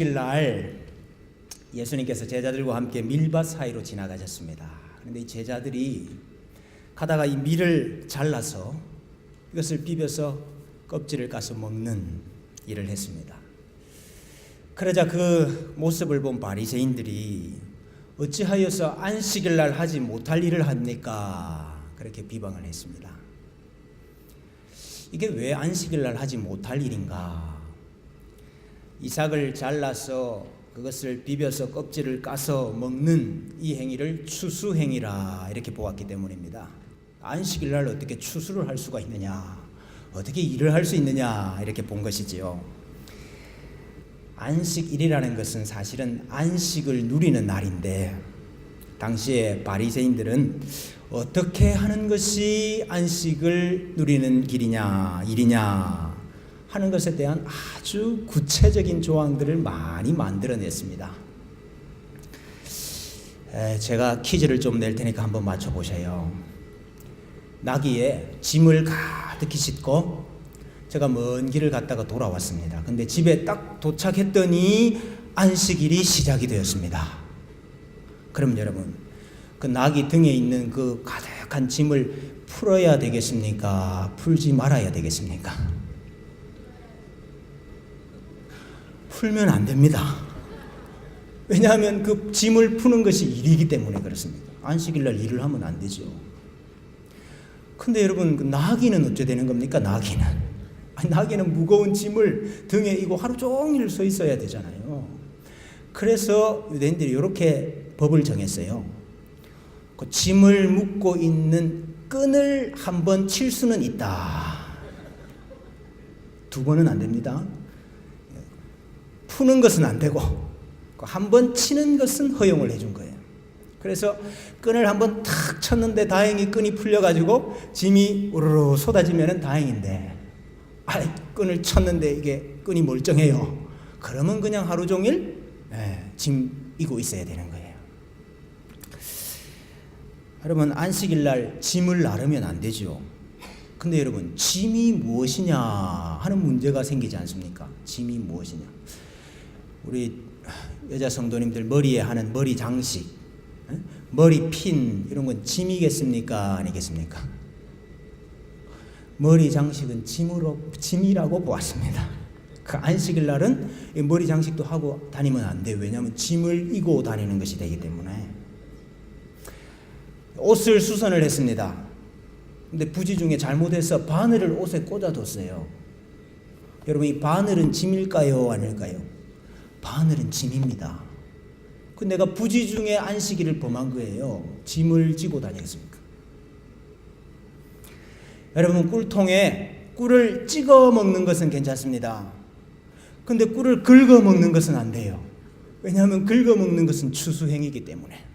안식일 날 예수님께서 제자들과 함께 밀밭 사이로 지나가셨습니다. 그런데 이 제자들이 가다가 이 밀을 잘라서 이것을 비벼서 껍질을 까서 먹는 일을 했습니다. 그러자 그 모습을 본 바리새인들이 어찌하여서 안식일 날 하지 못할 일을 합니까? 그렇게 비방을 했습니다. 이게 왜 안식일 날 하지 못할 일인가? 이삭을 잘라서 그것을 비벼서 껍질을 까서 먹는 이 행위를 추수행위라 이렇게 보았기 때문입니다. 안식일 날 어떻게 추수를 할 수가 있느냐, 어떻게 일을 할 수 있느냐 이렇게 본 것이지요. 안식일이라는 것은 사실은 안식을 누리는 날인데 당시에 바리새인들은 어떻게 하는 것이 안식을 누리는 길이냐 일이냐 하는 것에 대한 아주 구체적인 조항들을 많이 만들어냈습니다. 제가 퀴즈를 좀 낼 테니까 한번 맞춰보세요. 나귀에 짐을 가득히 싣고 제가 먼 길을 갔다가 돌아왔습니다. 근데 집에 딱 도착했더니 안식일이 시작이 되었습니다. 그럼 여러분, 그 나귀 등에 있는 그 가득한 짐을 풀어야 되겠습니까? 풀지 말아야 되겠습니까? 풀면 안 됩니다. 왜냐하면 그 짐을 푸는 것이 일이기 때문에 그렇습니다. 안식일날 일을 하면 안 되죠. 근데 여러분, 그 나귀는 어째 되는 겁니까? 나귀는 무거운 짐을 등에 이고 하루 종일 서 있어야 되잖아요. 그래서 유대인들이 이렇게 법을 정했어요. 그 짐을 묶고 있는 끈을 한 번 칠 수는 있다. 두 번은 안 됩니다. 푸는 것은 안 되고 한 번 치는 것은 허용을 해준 거예요. 그래서 끈을 한번 탁 쳤는데 다행히 끈이 풀려가지고 짐이 우르르 쏟아지면 다행인데 끈을 쳤는데 이게 끈이 멀쩡해요. 그러면 그냥 하루 종일 짐 이고 있어야 되는 거예요. 여러분, 안식일 날 짐을 나르면 안 되죠. 근데 여러분, 짐이 무엇이냐 하는 문제가 생기지 않습니까? 짐이 무엇이냐. 우리 여자 성도님들 머리에 하는 머리 장식, 머리 핀 이런 건 짐이겠습니까? 아니겠습니까? 머리 장식은 짐이라고 보았습니다. 그 안식일 날은 머리 장식도 하고 다니면 안 돼요. 왜냐하면 짐을 이고 다니는 것이 되기 때문에. 옷을 수선을 했습니다. 근데 부지 중에 잘못해서 바늘을 옷에 꽂아뒀어요. 여러분, 이 바늘은 짐일까요? 아닐까요? 바늘은 짐입니다. 그 내가 부지 중에 안식일을 범한 거예요. 짐을 지고 다녔습니까? 여러분, 꿀통에 꿀을 찍어 먹는 것은 괜찮습니다. 근데 꿀을 긁어 먹는 것은 안 돼요. 왜냐하면 긁어 먹는 것은 추수행위이기 때문에.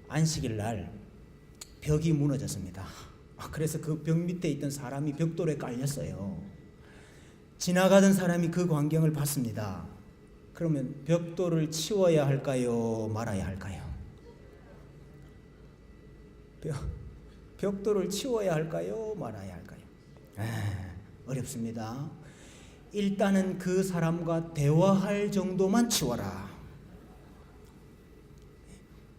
안식일 날 벽이 무너졌습니다. 그래서 그 벽 밑에 있던 사람이 벽돌에 깔렸어요. 지나가던 사람이 그 광경을 봤습니다. 그러면 벽돌을 치워야 할까요? 말아야 할까요? 벽돌을 치워야 할까요? 말아야 할까요? 어렵습니다. 일단은 그 사람과 대화할 정도만 치워라.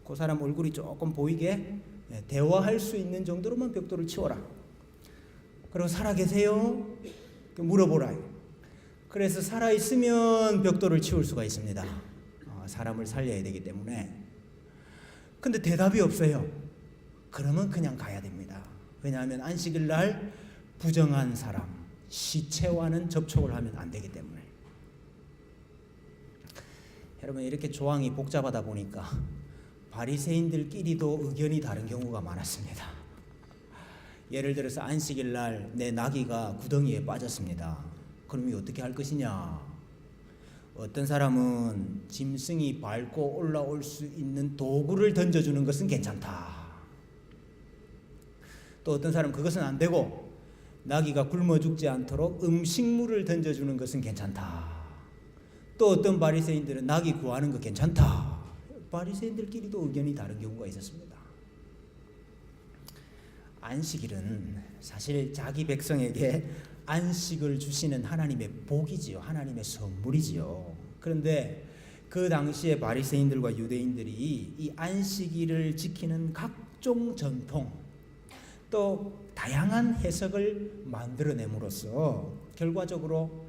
그 사람 얼굴이 조금 보이게 대화할 수 있는 정도로만 벽돌을 치워라. 그리고 살아계세요? 물어보라. 그래서 살아있으면 벽돌을 치울 수가 있습니다. 사람을 살려야 되기 때문에. 근데 대답이 없어요. 그러면 그냥 가야 됩니다. 왜냐하면 안식일 날 부정한 사람, 시체와는 접촉을 하면 안 되기 때문에. 여러분, 이렇게 조항이 복잡하다 보니까 바리새인들끼리도 의견이 다른 경우가 많았습니다. 예를 들어서 안식일 날 내 나귀가 구덩이에 빠졌습니다. 그럼 어떻게 할 것이냐? 어떤 사람은 짐승이 밟고 올라올 수 있는 도구를 던져주는 것은 괜찮다. 또 어떤 사람은 그것은 안 되고 나귀가 굶어 죽지 않도록 음식물을 던져주는 것은 괜찮다. 또 어떤 바리새인들은 나귀 구하는 거 괜찮다. 바리새인들끼리도 의견이 다른 경우가 있었습니다. 안식일은 사실 자기 백성에게 안식을 주시는 하나님의 복이지요. 하나님의 선물이지요. 그런데 그 당시에 바리새인들과 유대인들이 이 안식일을 지키는 각종 전통 또 다양한 해석을 만들어냄으로써 결과적으로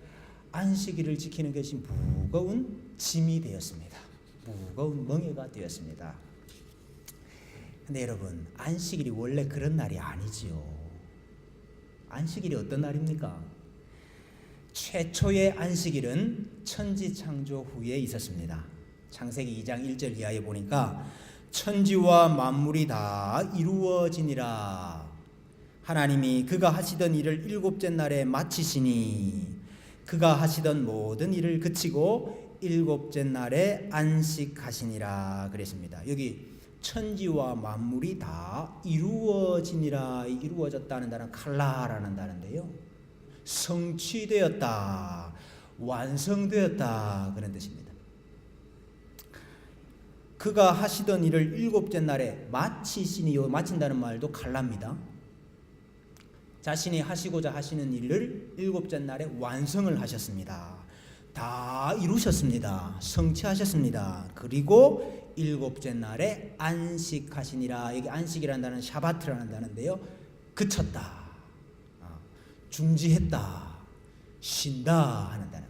안식일을 지키는 것이 무거운 짐이 되었습니다. 무거운 멍에가 되었습니다. 근데 여러분, 안식일이 원래 그런 날이 아니지요. 안식일이 어떤 날입니까? 최초의 안식일은 천지 창조 후에 있었습니다. 창세기 2장 1절 이하에 보니까 천지와 만물이 다 이루어지니라. 하나님이 그가 하시던 일을 일곱째 날에 마치시니 그가 하시던 모든 일을 그치고 일곱째 날에 안식하시니라 그랬습니다. 여기 천지와 만물이 다 이루어지니라, 이루어졌다는 단어는 칼라라는 단어인데요, 성취되었다, 완성되었다 그런 뜻입니다. 그가 하시던 일을 일곱째 날에 마치시니, 마친다는 말도 칼라입니다. 자신이 하시고자 하시는 일을 일곱째 날에 완성을 하셨습니다. 다 이루셨습니다. 성취하셨습니다. 그리고 일곱째 날에 안식하시니라. 여기 안식이라는 단어는 샤바트라는 단어인데요, 그쳤다, 중지했다, 쉰다 하는 단어.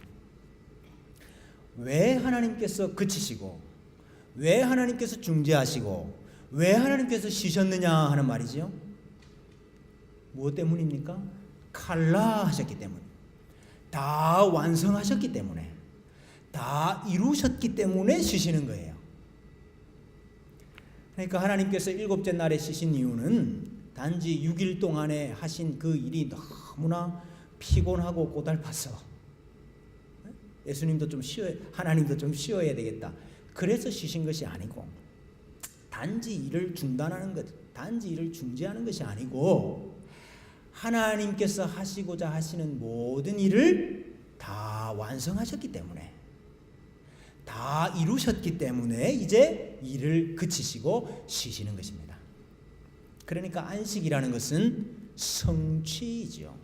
왜 하나님께서 그치시고, 왜 하나님께서 중지하시고, 왜 하나님께서 쉬셨느냐 하는 말이죠. 무엇 때문입니까? 칼라 하셨기 때문에, 다 완성하셨기 때문에, 다 이루셨기 때문에 쉬시는 거예요. 그러니까 하나님께서 일곱째 날에 쉬신 이유는 단지 6일 동안에 하신 그 일이 너무나 피곤하고 고달파서 예수님도 좀 쉬어야, 하나님도 좀 쉬어야 되겠다, 그래서 쉬신 것이 아니고, 단지 일을 중단하는 것, 단지 일을 중지하는 것이 아니고, 하나님께서 하시고자 하시는 모든 일을 다 완성하셨기 때문에, 다 이루셨기 때문에 이제 일을 그치시고 쉬시는 것입니다. 그러니까 안식이라는 것은 성취이지요.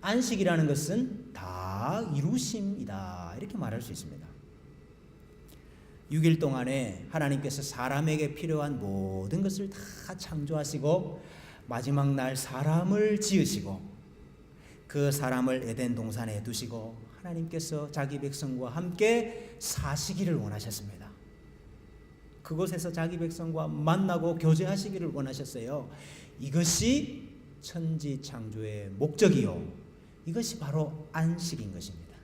안식이라는 것은 다 이루심이다, 이렇게 말할 수 있습니다. 6일 동안에 하나님께서 사람에게 필요한 모든 것을 다 창조하시고 마지막 날 사람을 지으시고 그 사람을 에덴 동산에 두시고 하나님께서 자기 백성과 함께 사시기를 원하셨습니다. 그곳에서 자기 백성과 만나고 교제하시기를 원하셨어요. 이것이 천지 창조의 목적이요, 이것이 바로 안식인 것입니다.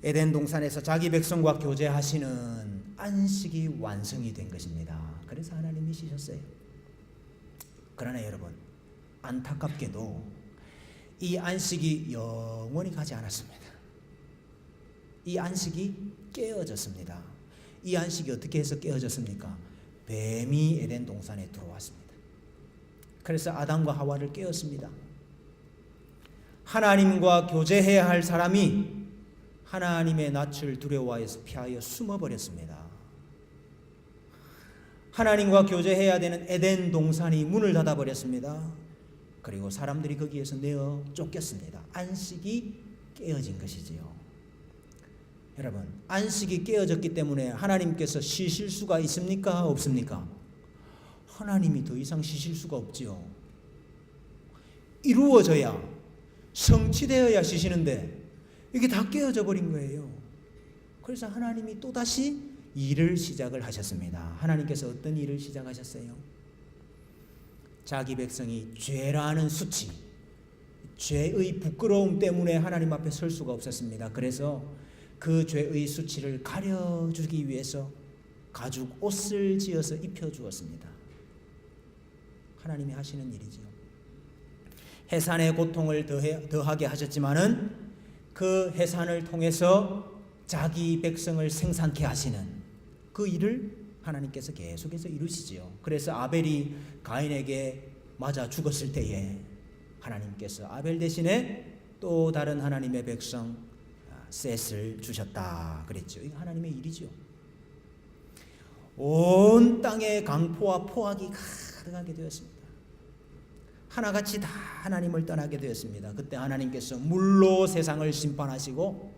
에덴 동산에서 자기 백성과 교제하시는 안식이 완성이 된 것입니다. 그래서 하나님이 쉬셨어요. 그러나 여러분, 안타깝게도 이 안식이 영원히 가지 않았습니다. 이 안식이 깨어졌습니다. 이 안식이 어떻게 해서 깨어졌습니까? 뱀이 에덴 동산에 들어왔습니다. 그래서 아담과 하와를 깨웠습니다. 하나님과 교제해야 할 사람이 하나님의 낯을 두려워해서 피하여 숨어버렸습니다. 하나님과 교제해야 되는 에덴 동산이 문을 닫아버렸습니다. 그리고 사람들이 거기에서 내어 쫓겼습니다. 안식이 깨어진 것이지요. 여러분, 안식이 깨어졌기 때문에 하나님께서 쉬실 수가 있습니까? 없습니까? 하나님이 더 이상 쉬실 수가 없지요. 이루어져야, 성취되어야 쉬시는데 이게 다 깨어져 버린 거예요. 그래서 하나님이 또다시 일을 시작을 하셨습니다. 하나님께서 어떤 일을 시작하셨어요? 자기 백성이 죄라는 수치, 죄의 부끄러움 때문에 하나님 앞에 설 수가 없었습니다. 그래서 그 죄의 수치를 가려주기 위해서 가죽 옷을 지어서 입혀주었습니다. 하나님이 하시는 일이지요. 해산의 고통을 더하게 하셨지만은 그 해산을 통해서 자기 백성을 생산케 하시는 그 일을 하나님께서 계속해서 이루시지요. 그래서 아벨이 가인에게 맞아 죽었을 때에 하나님께서 아벨 대신에 또 다른 하나님의 백성 셋을 주셨다 그랬죠. 이거 하나님의 일이죠. 온 땅에 강포와 포악이 가득하게 되었습니다. 하나같이 다 하나님을 떠나게 되었습니다. 그때 하나님께서 물로 세상을 심판하시고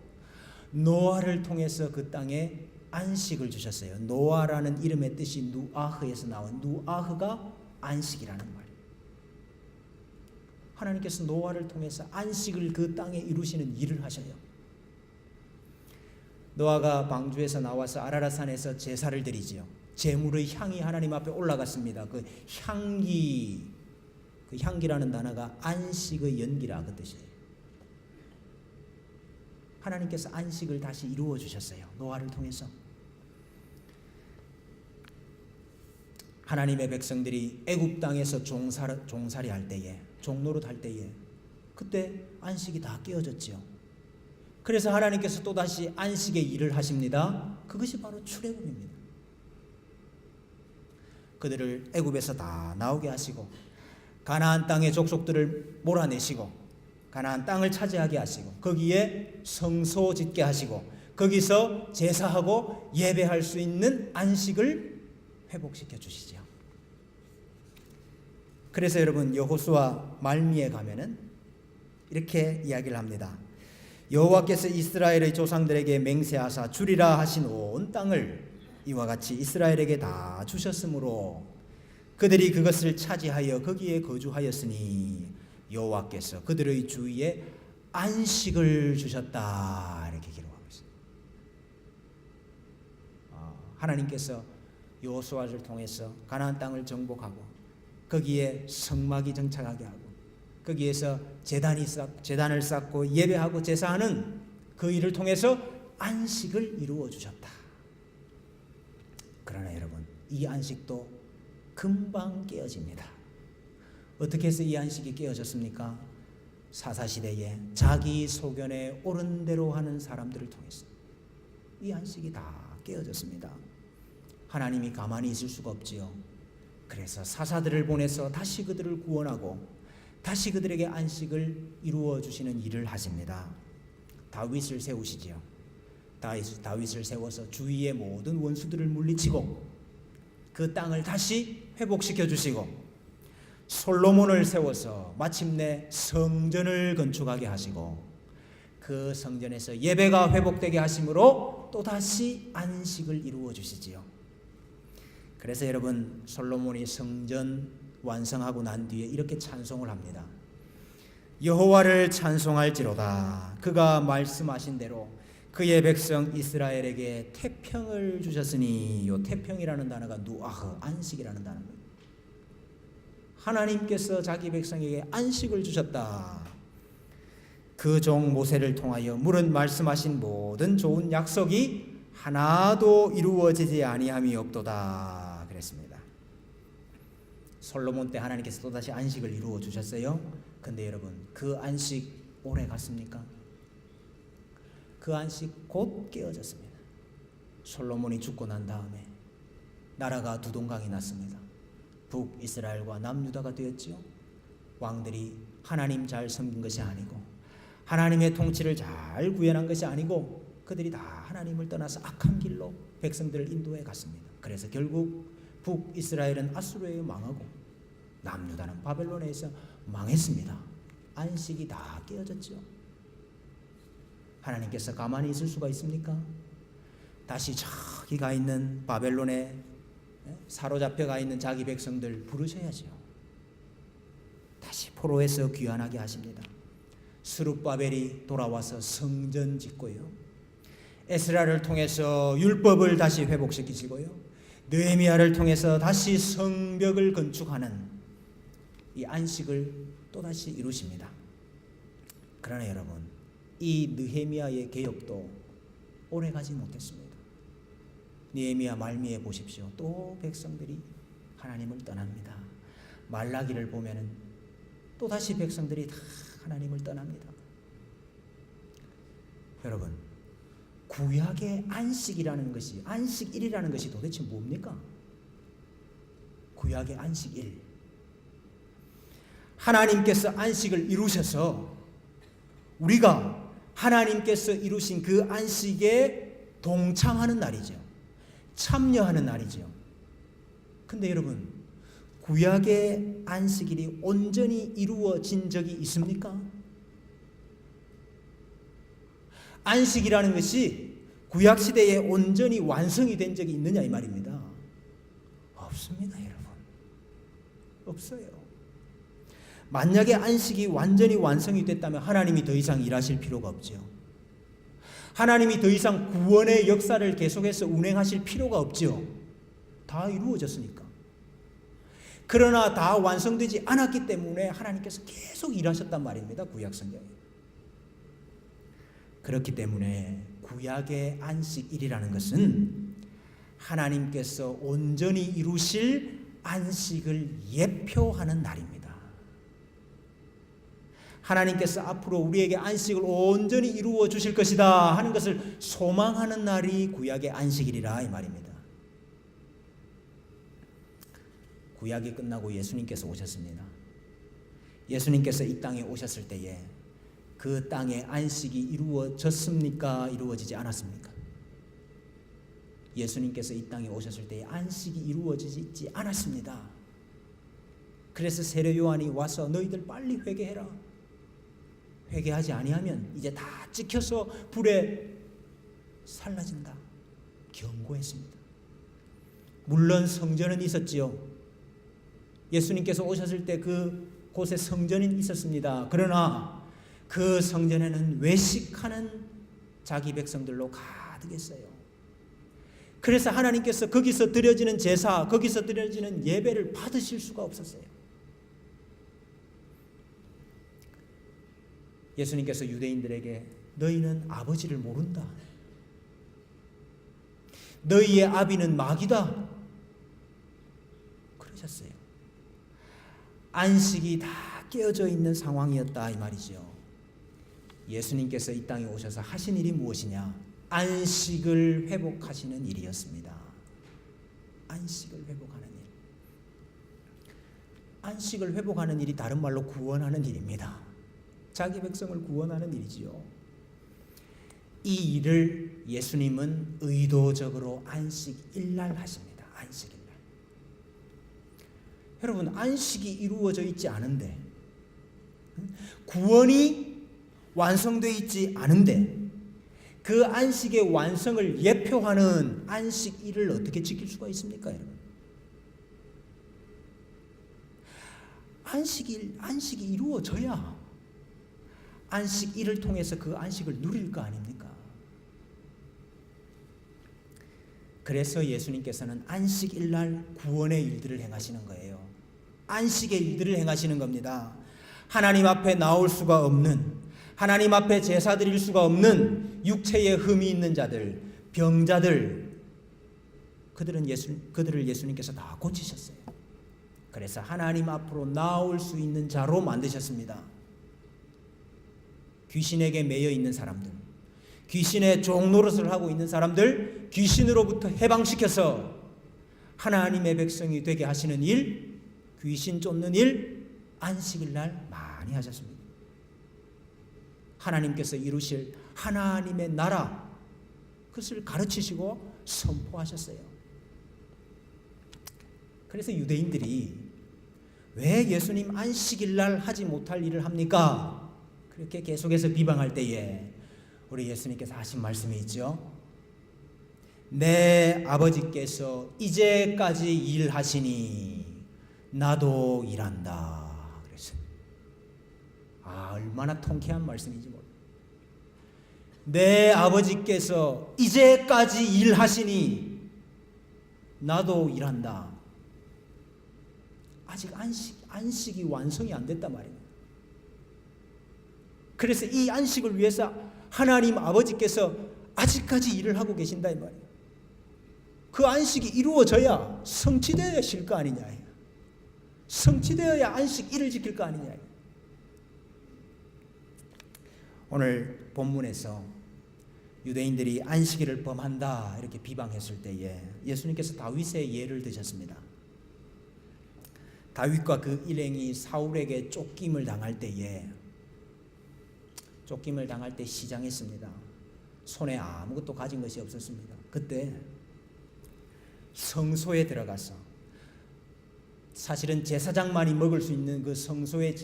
노아를 통해서 그 땅에 안식을 주셨어요. 노아라는 이름의 뜻이 누아흐에서 나온, 누아흐가 안식이라는 말이에요. 하나님께서 노아를 통해서 안식을 그 땅에 이루시는 일을 하셔요. 노아가 방주에서 나와서 아라랏산에서 제사를 드리지요. 제물의 향이 하나님 앞에 올라갔습니다. 그 향기, 그 향기라는 단어가 안식의 연기라 그 뜻이에요. 하나님께서 안식을 다시 이루어 주셨어요. 노아를 통해서. 하나님의 백성들이 애굽 땅에서 종살이 할 때에, 종노릇 할 때에 그때 안식이 다 깨어졌죠. 그래서 하나님께서 또다시 안식의 일을 하십니다. 그것이 바로 출애굽입니다. 그들을 애굽에서 다 나오게 하시고 가나안 땅의 족속들을 몰아내시고 가나안 땅을 차지하게 하시고 거기에 성소 짓게 하시고 거기서 제사하고 예배할 수 있는 안식을 회복시켜 주시죠. 그래서 여러분 여호수아 말미에 가면은 이렇게 이야기를 합니다. 여호와께서 이스라엘의 조상들에게 맹세하사 주리라 하신 온 땅을 이와 같이 이스라엘에게 다 주셨으므로 그들이 그것을 차지하여 거기에 거주하였으니 여호와께서 그들의 주위에 안식을 주셨다 이렇게 기록하고 있습니다. 하나님께서 여호수아를 통해서 가나안 땅을 정복하고 거기에 성막이 정착하게 하고 거기에서 제단을 쌓고 예배하고 제사하는 그 일을 통해서 안식을 이루어 주셨다. 그러나 여러분 이 안식도 금방 깨어집니다. 어떻게 해서 이 안식이 깨어졌습니까? 사사시대에 자기 소견에 옳은 대로 하는 사람들을 통해서 이 안식이 다 깨어졌습니다. 하나님이 가만히 있을 수가 없지요. 그래서 사사들을 보내서 다시 그들을 구원하고 다시 그들에게 안식을 이루어 주시는 일을 하십니다. 다윗을 세우시지요. 다윗을 세워서 주위의 모든 원수들을 물리치고 그 땅을 다시 회복시켜 주시고 솔로몬을 세워서 마침내 성전을 건축하게 하시고 그 성전에서 예배가 회복되게 하심으로 또다시 안식을 이루어 주시지요. 그래서 여러분 솔로몬이 성전 완성하고 난 뒤에 이렇게 찬송을 합니다. 여호와를 찬송할지로다. 그가 말씀하신 대로 그의 백성 이스라엘에게 태평을 주셨으니, 요 태평이라는 단어가 누아흐, 안식이라는 단어입니다. 하나님께서 자기 백성에게 안식을 주셨다. 그 종 모세를 통하여 물은 말씀하신 모든 좋은 약속이 하나도 이루어지지 아니함이 없도다 그랬습니다. 솔로몬 때 하나님께서 또다시 안식을 이루어 주셨어요. 근데 여러분 그 안식 오래 갔습니까? 그 안식 곧 깨어졌습니다. 솔로몬이 죽고 난 다음에 나라가 두 동강이 났습니다. 북이스라엘과 남유다가 되었지요. 왕들이 하나님 잘 섬긴 것이 아니고 하나님의 통치를 잘 구현한 것이 아니고 그들이 다 하나님을 떠나서 악한 길로 백성들을 인도해 갔습니다. 그래서 결국 북이스라엘은 아수르에 망하고 남유다는 바벨론에서 망했습니다. 안식이 다 깨어졌죠. 하나님께서 가만히 있을 수가 있습니까? 다시 저기 가 있는 바벨론에 사로잡혀 가 있는 자기 백성들 부르셔야죠. 다시 포로에서 귀환하게 하십니다. 스룹바벨이 돌아와서 성전 짓고요. 에스라를 통해서 율법을 다시 회복시키시고요. 느헤미야를 통해서 다시 성벽을 건축하는 이 안식을 또다시 이루십니다. 그러나 여러분 이 느헤미야의 개혁도 오래가지 못했습니다. 느헤미야 말미에 보십시오. 또 백성들이 하나님을 떠납니다. 말라기를 보면은 또다시 백성들이 다 하나님을 떠납니다. 여러분 구약의 안식이라는 것이, 안식일이라는 것이 도대체 뭡니까? 구약의 안식일, 하나님께서 안식을 이루셔서 우리가 하나님께서 이루신 그 안식에 동참하는 날이죠. 참여하는 날이죠. 근데 여러분 구약의 안식일이 온전히 이루어진 적이 있습니까? 안식이라는 것이 구약 시대에 온전히 완성이 된 적이 있느냐 이 말입니다. 없습니다, 여러분. 없어요. 만약에 안식이 완전히 완성이 됐다면 하나님이 더 이상 일하실 필요가 없죠. 하나님이 더 이상 구원의 역사를 계속해서 운행하실 필요가 없죠. 다 이루어졌으니까. 그러나 다 완성되지 않았기 때문에 하나님께서 계속 일하셨단 말입니다. 구약 성경에. 그렇기 때문에 구약의 안식일이라는 것은 하나님께서 온전히 이루실 안식을 예표하는 날입니다. 하나님께서 앞으로 우리에게 안식을 온전히 이루어 주실 것이다 하는 것을 소망하는 날이 구약의 안식일이라 이 말입니다. 구약이 끝나고 예수님께서 오셨습니다. 예수님께서 이 땅에 오셨을 때에 그 땅에 안식이 이루어졌습니까? 이루어지지 않았습니까? 예수님께서 이 땅에 오셨을 때에 안식이 이루어지지 않았습니다. 그래서 세례 요한이 와서 너희들 빨리 회개해라. 회개하지 아니하면 이제 다 찍혀서 불에 살라진다. 경고했습니다. 물론 성전은 있었지요. 예수님께서 오셨을 때 그 곳에 성전이 있었습니다. 그러나 그 성전에는 외식하는 자기 백성들로 가득했어요. 그래서 하나님께서 거기서 드려지는 제사, 거기서 드려지는 예배를 받으실 수가 없었어요. 예수님께서 유대인들에게 너희는 아버지를 모른다. 너희의 아비는 마귀다. 그러셨어요. 안식이 다 깨어져 있는 상황이었다 이 말이죠. 예수님께서 이 땅에 오셔서 하신 일이 무엇이냐? 안식을 회복하시는 일이었습니다. 안식을 회복하는 일. 안식을 회복하는 일이 다른 말로 구원하는 일입니다. 자기 백성을 구원하는 일이지요. 이 일을 예수님은 의도적으로 안식일날 하십니다. 안식일날. 여러분, 안식이 이루어져 있지 않은데, 구원이 완성되어 있지 않은데 그 안식의 완성을 예표하는 안식일을 어떻게 지킬 수가 있습니까, 여러분? 안식이 이루어져야 안식일을 통해서 그 안식을 누릴 거 아닙니까? 그래서 예수님께서는 안식일날 구원의 일들을 행하시는 거예요. 안식의 일들을 행하시는 겁니다. 하나님 앞에 나올 수가 없는, 하나님 앞에 제사 드릴 수가 없는 육체에 흠이 있는 자들, 병자들, 그들을 예수님께서 다 고치셨어요. 그래서 하나님 앞으로 나올 수 있는 자로 만드셨습니다. 귀신에게 매여 있는 사람들, 귀신의 종노릇을 하고 있는 사람들, 귀신으로부터 해방시켜서 하나님의 백성이 되게 하시는 일, 귀신 쫓는 일, 안식일날 많이 하셨습니다. 하나님께서 이루실 하나님의 나라, 그것을 가르치시고 선포하셨어요. 그래서 유대인들이 왜 예수님 안식일날 하지 못할 일을 합니까? 그렇게 계속해서 비방할 때에 우리 예수님께서 하신 말씀이 있죠. 내 아버지께서 이제까지 일하시니 나도 일한다. 그랬어요. 얼마나 통쾌한 말씀인지 몰라요. 내 아버지께서 이제까지 일하시니 나도 일한다. 아직 안식이 완성이 안 됐단 말입니다. 그래서 이 안식을 위해서 하나님 아버지께서 아직까지 일을 하고 계신다 이 말이에요. 그 안식이 이루어져야 성취되어야 쉴 거 아니냐. 성취되어야 안식일을 지킬 거 아니냐. 오늘 본문에서 유대인들이 안식일을 범한다 이렇게 비방했을 때에 예수님께서 다윗의 예를 드셨습니다. 다윗과 그 일행이 사울에게 쫓김을 당할 때에 시장했습니다. 손에 아무것도 가진 것이 없었습니다. 그때 성소에 들어가서 사실은 제사장만이 먹을 수 있는 그 성소에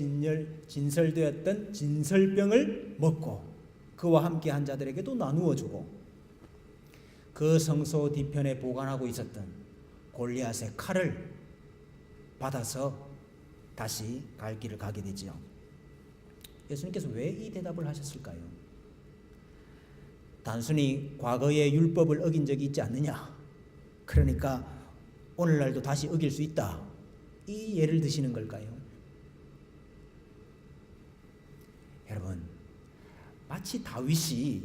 진설되었던 진설병을 먹고 그와 함께 한 자들에게도 나누어 주고 그 성소 뒤편에 보관하고 있었던 골리앗의 칼을 받아서 다시 갈 길을 가게 되죠. 예수님께서 왜 이 대답을 하셨을까요? 단순히 과거의 율법을 어긴 적이 있지 않느냐, 그러니까 오늘날도 다시 어길 수 있다, 이 예를 드시는 걸까요? 여러분, 마치 다윗이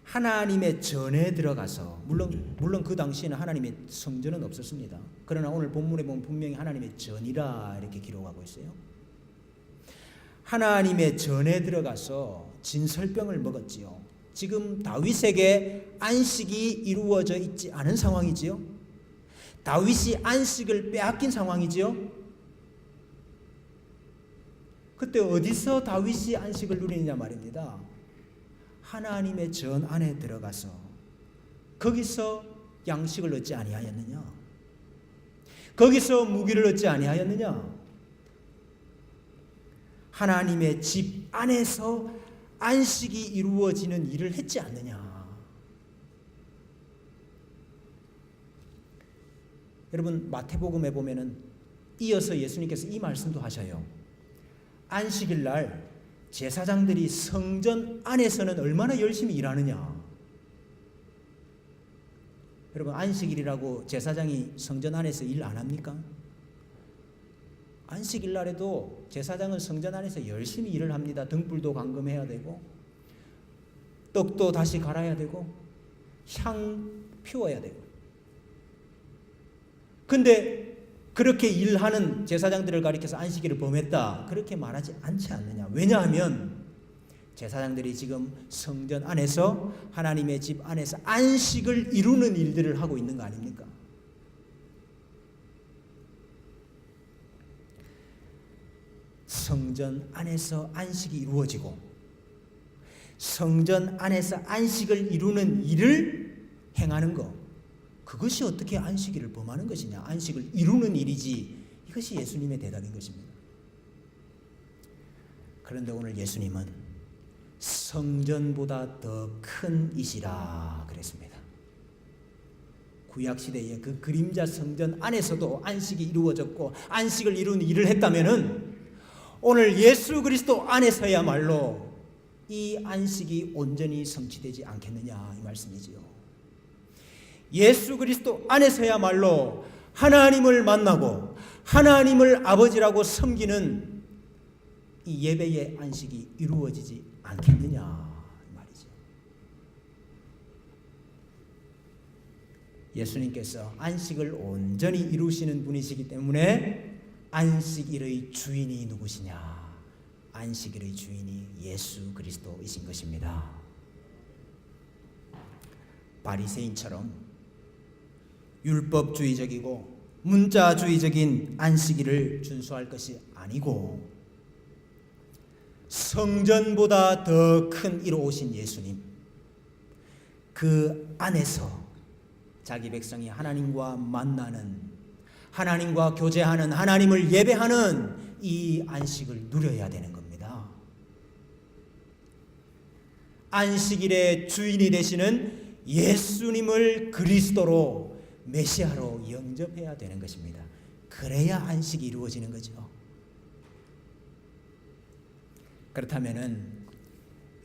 하나님의 전에 들어가서, 물론 그 당시에는 하나님의 성전은 없었습니다. 그러나 오늘 본문에 보면 분명히 하나님의 전이라 이렇게 기록하고 있어요. 하나님의 전에 들어가서 진설병을 먹었지요. 지금 다윗에게 안식이 이루어져 있지 않은 상황이지요. 다윗이 안식을 빼앗긴 상황이지요. 그때 어디서 다윗이 안식을 누리느냐 말입니다. 하나님의 전 안에 들어가서 거기서 양식을 얻지 아니하였느냐? 거기서 무기를 얻지 아니하였느냐? 하나님의 집 안에서 안식이 이루어지는 일을 했지 않느냐? 여러분, 마태복음에 보면은 이어서 예수님께서 이 말씀도 하셔요. 안식일 날 제사장들이 성전 안에서는 얼마나 열심히 일하느냐. 여러분, 안식일이라고 제사장이 성전 안에서 일 안 합니까? 안식일 날에도 제사장은 성전 안에서 열심히 일을 합니다. 등불도 감금해야 되고 떡도 다시 갈아야 되고 향 피워야 되고. 근데 그렇게 일하는 제사장들을 가리켜서 안식일을 범했다, 그렇게 말하지 않지 않느냐. 왜냐하면 제사장들이 지금 성전 안에서 하나님의 집 안에서 안식을 이루는 일들을 하고 있는 거 아닙니까? 성전 안에서 안식이 이루어지고 성전 안에서 안식을 이루는 일을 행하는 것, 그것이 어떻게 안식일을 범하는 것이냐, 안식을 이루는 일이지, 이것이 예수님의 대답인 것입니다. 그런데 오늘 예수님은 성전보다 더 큰 이시라 그랬습니다. 구약시대의 그 그림자 성전 안에서도 안식이 이루어졌고 안식을 이루는 일을 했다면은 오늘 예수 그리스도 안에서야말로 이 안식이 온전히 성취되지 않겠느냐, 이 말씀이지요. 예수 그리스도 안에서야말로 하나님을 만나고 하나님을 아버지라고 섬기는 이 예배의 안식이 이루어지지 않겠느냐 말이죠. 예수님께서 안식을 온전히 이루시는 분이시기 때문에 안식일의 주인이 누구시냐? 안식일의 주인이 예수 그리스도이신 것입니다. 바리새인처럼 율법주의적이고 문자주의적인 안식일을 준수할 것이 아니고 성전보다 더 큰 이로 오신 예수님, 그 안에서 자기 백성이 하나님과 만나는, 하나님과 교제하는, 하나님을 예배하는 이 안식을 누려야 되는 겁니다. 안식일의 주인이 되시는 예수님을 그리스도로, 메시아로 영접해야 되는 것입니다. 그래야 안식이 이루어지는 거죠. 그렇다면은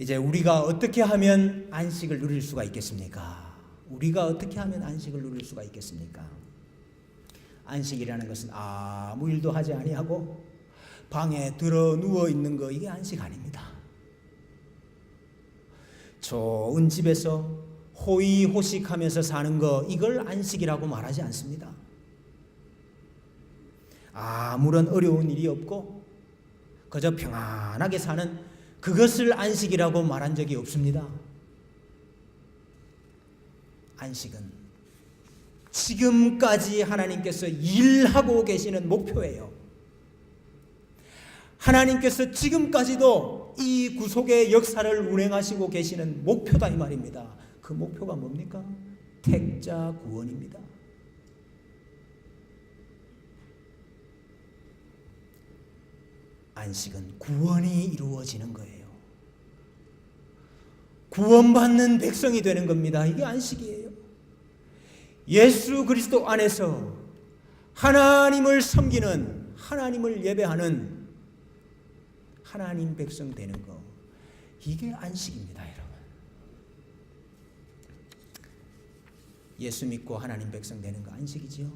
이제 우리가 어떻게 하면 안식을 누릴 수가 있겠습니까? 우리가 어떻게 하면 안식을 누릴 수가 있겠습니까? 안식이라는 것은 아무 일도 하지 아니하고 방에 들어 누워 있는 거, 이게 안식 아닙니다. 좋은 집에서 호의호식하면서 사는 거, 이걸 안식이라고 말하지 않습니다. 아무런 어려운 일이 없고 그저 평안하게 사는 그것을 안식이라고 말한 적이 없습니다. 안식은 지금까지 하나님께서 일하고 계시는 목표예요. 하나님께서 지금까지도 이 구속의 역사를 운행하시고 계시는 목표다, 이 말입니다. 그 목표가 뭡니까? 택자 구원입니다. 안식은 구원이 이루어지는 거예요. 구원받는 백성이 되는 겁니다. 이게 안식이에요. 예수 그리스도 안에서 하나님을 섬기는, 하나님을 예배하는 하나님 백성 되는 거, 이게 안식입니다, 여러분. 예수 믿고 하나님 백성 되는 거 안식이지요.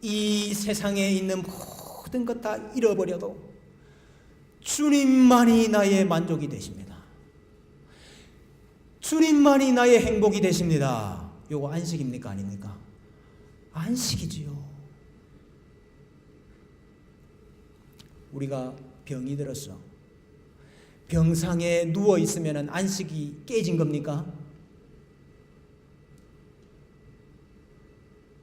이 세상에 있는 모든 것 다 잃어버려도 주님만이 나의 만족이 되십니다. 주님만이 나의 행복이 되십니다. 요거 안식입니까, 아닙니까? 안식이지요. 우리가 병이 들었어. 병상에 누워 있으면 안식이 깨진 겁니까?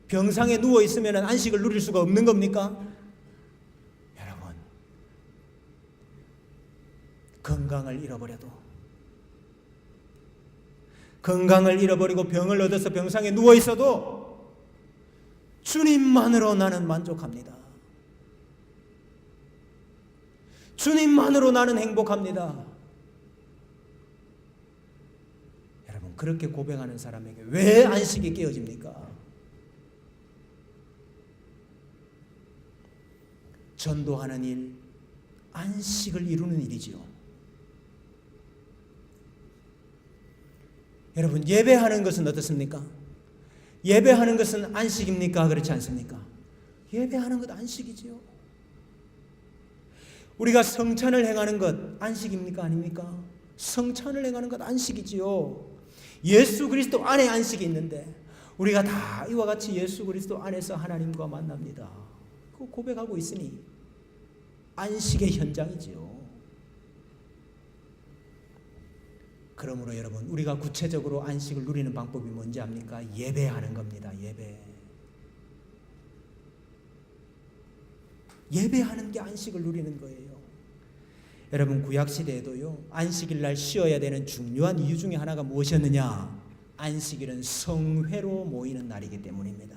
병상에 누워 있으면 안식을 누릴 수가 없는 겁니까? 여러분, 건강을 잃어버려도, 건강을 잃어버리고 병을 얻어서 병상에 누워 있어도 주님만으로 나는 만족합니다. 주님만으로 나는 행복합니다. 여러분, 그렇게 고백하는 사람에게 왜 안식이 깨어집니까? 전도하는 일, 안식을 이루는 일이지요. 여러분, 예배하는 것은 어떻습니까? 예배하는 것은 안식입니까? 그렇지 않습니까? 예배하는 것 안식이지요. 우리가 성찬을 행하는 것 안식입니까? 아닙니까? 성찬을 행하는 것 안식이지요. 예수 그리스도 안에 안식이 있는데 우리가 다 이와 같이 예수 그리스도 안에서 하나님과 만납니다. 그거 고백하고 있으니 안식의 현장이지요. 그러므로 여러분, 우리가 구체적으로 안식을 누리는 방법이 뭔지 압니까? 예배하는 겁니다. 예배하는 게 안식을 누리는 거예요. 여러분, 구약시대에도요, 안식일 날 쉬어야 되는 중요한 이유 중에 하나가 무엇이었느냐? 안식일은 성회로 모이는 날이기 때문입니다.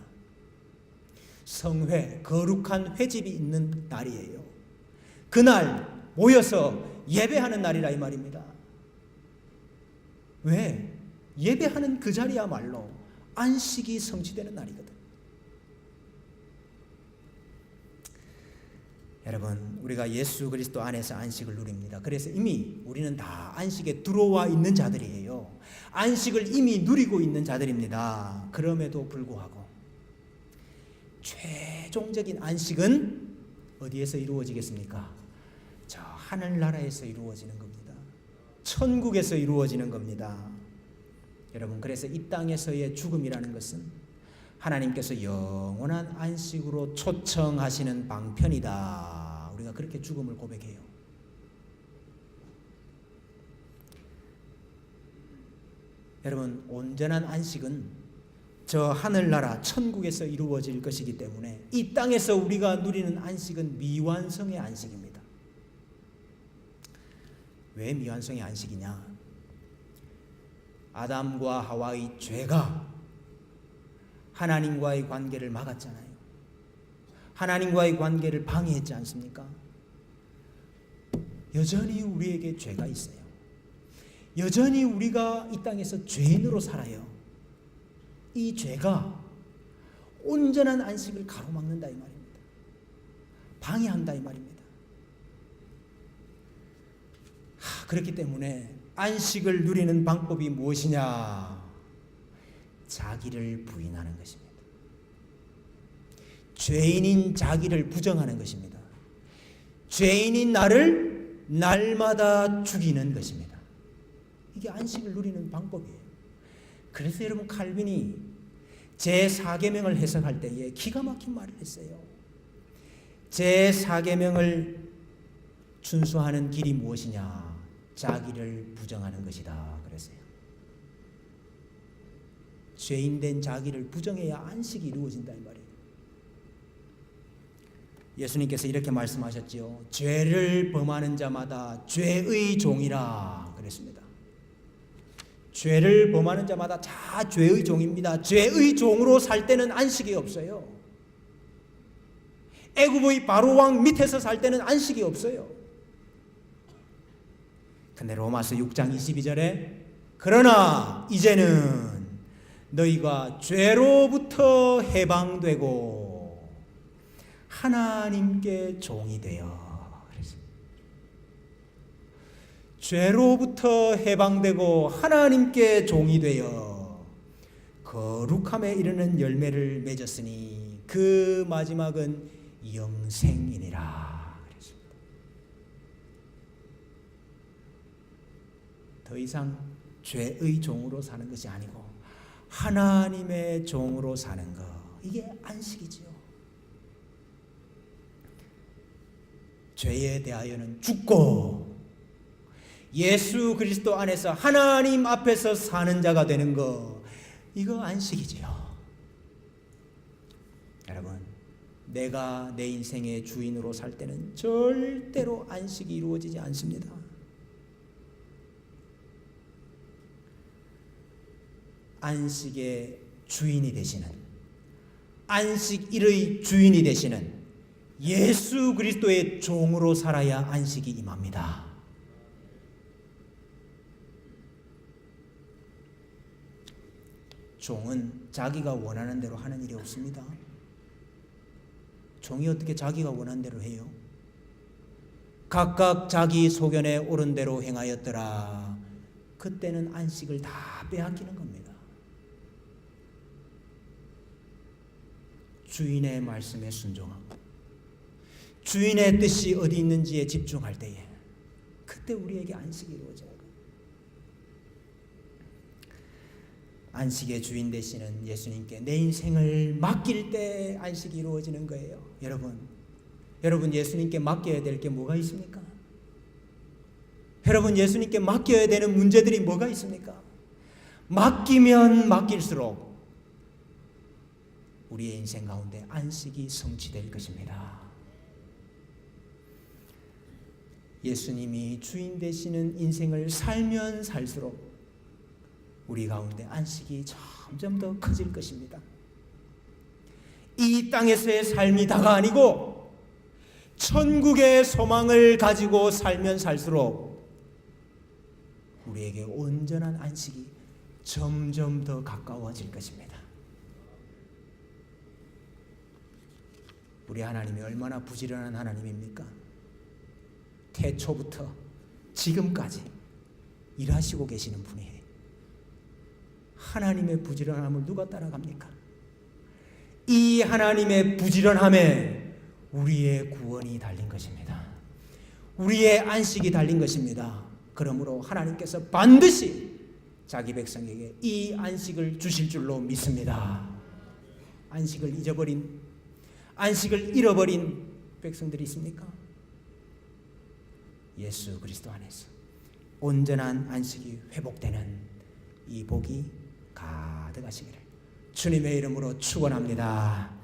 성회, 거룩한 회집이 있는 날이에요. 그날 모여서 예배하는 날이라 이 말입니다. 왜? 예배하는 그 자리야말로 안식이 성취되는 날이거든. 여러분, 우리가 예수 그리스도 안에서 안식을 누립니다. 그래서 이미 우리는 다 안식에 들어와 있는 자들이에요. 안식을 이미 누리고 있는 자들입니다. 그럼에도 불구하고 최종적인 안식은 어디에서 이루어지겠습니까? 저 하늘나라에서 이루어지는 겁니다. 천국에서 이루어지는 겁니다. 여러분, 그래서 이 땅에서의 죽음이라는 것은 하나님께서 영원한 안식으로 초청하시는 방편이다. 우리가 그렇게 죽음을 고백해요. 여러분, 온전한 안식은 저 하늘나라 천국에서 이루어질 것이기 때문에 이 땅에서 우리가 누리는 안식은 미완성의 안식입니다. 왜 미완성의 안식이냐? 아담과 하와의 죄가 하나님과의 관계를 막았잖아요. 하나님과의 관계를 방해했지 않습니까? 여전히 우리에게 죄가 있어요. 여전히 우리가 이 땅에서 죄인으로 살아요. 이 죄가 온전한 안식을 가로막는다 이 말입니다. 방해한다 이 말입니다. 그렇기 때문에 안식을 누리는 방법이 무엇이냐? 자기를 부인하는 것입니다. 죄인인 자기를 부정하는 것입니다. 죄인인 나를 날마다 죽이는 것입니다. 이게 안식을 누리는 방법이에요. 그래서 여러분, 칼빈이 제4계명을 해석할 때에 기가 막힌 말을 했어요. 제4계명을 준수하는 길이 무엇이냐? 자기를 부정하는 것이다 그랬어요. 죄인된 자기를 부정해야 안식이 이루어진다 이 말이에요. 예수님께서 이렇게 말씀하셨지요. 죄를 범하는 자마다 죄의 종이라 그랬습니다. 죄를 범하는 자마다 다 죄의 종입니다. 죄의 종으로 살 때는 안식이 없어요. 애굽의 바로 왕 밑에서 살 때는 안식이 없어요. 근데 로마서 6장 22절에 그러나 이제는 너희가 죄로부터 해방되고 하나님께 종이 되어, 죄로부터 해방되고 하나님께 종이 되어 거룩함에 이르는 열매를 맺었으니 그 마지막은 영생이니라. 그랬습니다. 더 이상 죄의 종으로 사는 것이 아니고 하나님의 종으로 사는 것, 이게 안식이지요. 죄에 대하여는 죽고 예수 그리스도 안에서 하나님 앞에서 사는 자가 되는 것, 이거 안식이지요. 여러분, 내가 내 인생의 주인으로 살 때는 절대로 안식이 이루어지지 않습니다. 안식의 주인이 되시는, 안식 일의 주인이 되시는 예수 그리스도의 종으로 살아야 안식이 임합니다. 종은 자기가 원하는 대로 하는 일이 없습니다. 종이 어떻게 자기가 원하는 대로 해요? 각각 자기 소견에 옳은 대로 행하였더라. 그때는 안식을 다 빼앗기는 겁니다. 주인의 말씀에 순종하고 주인의 뜻이 어디 있는지에 집중할 때에 그때 우리에게 안식이 이루어져요. 안식의 주인 되시는 예수님께 내 인생을 맡길 때 안식이 이루어지는 거예요. 여러분 예수님께 맡겨야 될 게 뭐가 있습니까? 여러분 예수님께 맡겨야 되는 문제들이 뭐가 있습니까? 맡기면 맡길수록 우리의 인생 가운데 안식이 성취될 것입니다. 예수님이 주인 되시는 인생을 살면 살수록 우리 가운데 안식이 점점 더 커질 것입니다. 이 땅에서의 삶이 다가 아니고 천국의 소망을 가지고 살면 살수록 우리에게 온전한 안식이 점점 더 가까워질 것입니다. 우리 하나님이 얼마나 부지런한 하나님입니까? 태초부터 지금까지 일하시고 계시는 분이에요. 하나님의 부지런함을 누가 따라갑니까? 이 하나님의 부지런함에 우리의 구원이 달린 것입니다. 우리의 안식이 달린 것입니다. 그러므로 하나님께서 반드시 자기 백성에게 이 안식을 주실 줄로 믿습니다. 안식을 잃어버린 백성들이 있습니까? 예수 그리스도 안에서 온전한 안식이 회복되는 이 복이 가득하시기를 주님의 이름으로 축원합니다.